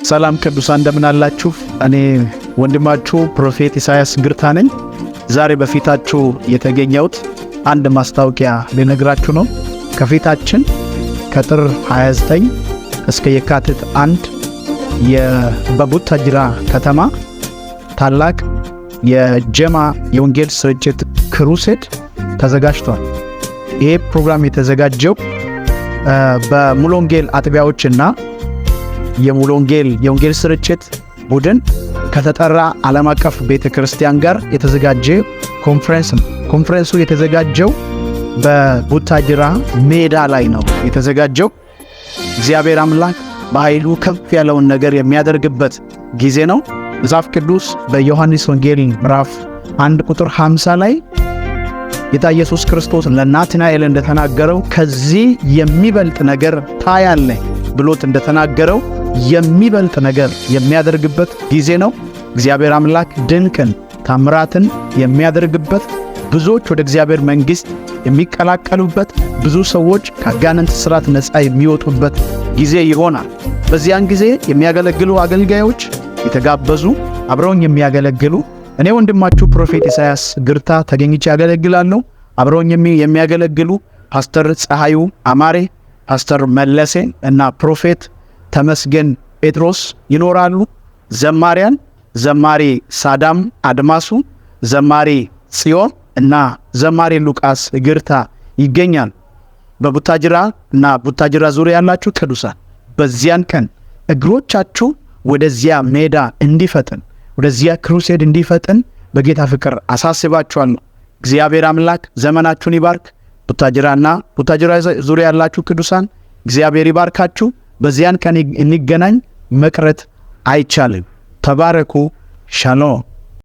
ሰላም ቅዱሳን እንደምን አላችሁ? እኔ ወንድማችሁ ፕሮፌት ኢሳያስ ግርታ ነኝ። ዛሬ በፊታችሁ የተገኘሁት አንድ ማስታወቂያ ልነግራችሁ ነው። ከፊታችን ከጥር 29 እስከ የካቲት 1 በቡታጅራ ከተማ ታላቅ የጀማ የወንጌል ስርጭት ክሩሴድ ተዘጋጅቷል። ይሄ ፕሮግራም የተዘጋጀው በሙሉ ወንጌል አጥቢያዎችና የሙሉ ወንጌል የወንጌል ስርጭት ቡድን ከተጠራ ዓለም አቀፍ ቤተክርስቲያን ጋር የተዘጋጀ ኮንፈረንስ ነው። ኮንፈረንሱ የተዘጋጀው በቡታጅራ ሜዳ ላይ ነው የተዘጋጀው። እግዚአብሔር አምላክ በኃይሉ ከፍ ያለውን ነገር የሚያደርግበት ጊዜ ነው። መጽሐፍ ቅዱስ በዮሐንስ ወንጌል ምዕራፍ 1 ቁጥር 50 ላይ ጌታ ኢየሱስ ክርስቶስ ለናትናኤል እንደተናገረው ከዚህ የሚበልጥ ነገር ታያለህ ብሎት እንደተናገረው የሚበልጥ ነገር የሚያደርግበት ጊዜ ነው። እግዚአብሔር አምላክ ድንቅን ታምራትን የሚያደርግበት፣ ብዙዎች ወደ እግዚአብሔር መንግሥት የሚቀላቀሉበት፣ ብዙ ሰዎች ከአጋንንት ሥርዓት ነፃ የሚወጡበት ጊዜ ይሆናል። በዚያን ጊዜ የሚያገለግሉ አገልጋዮች የተጋበዙ አብረውኝ የሚያገለግሉ እኔ ወንድማችሁ ፕሮፌት ኢሳያስ ግርታ ተገኝቼ ያገለግላለሁ። አብረውኝ የሚያገለግሉ ፓስተር ፀሐዩ አማሬ፣ ፓስተር መለሴ እና ፕሮፌት ተመስገን ጴጥሮስ ይኖራሉ። ዘማሪያን ዘማሪ ሳዳም አድማሱ፣ ዘማሪ ጽዮን እና ዘማሪ ሉቃስ ግርታ ይገኛል። በቡታጅራ እና ቡታጅራ ዙሪያ ያላችሁ ቅዱሳን በዚያን ቀን እግሮቻችሁ ወደዚያ ሜዳ እንዲፈጥን ወደዚያ ክሩሴድ እንዲፈጥን በጌታ ፍቅር አሳስባችኋለሁ። እግዚአብሔር አምላክ ዘመናችሁን ይባርክ። ቡታጅራና ቡታጅራ ዙሪያ ያላችሁ ቅዱሳን እግዚአብሔር ይባርካችሁ። በዚያን ቀን እንገናኝ። መቅረት አይቻልም። ተባረኩ። ሻሎም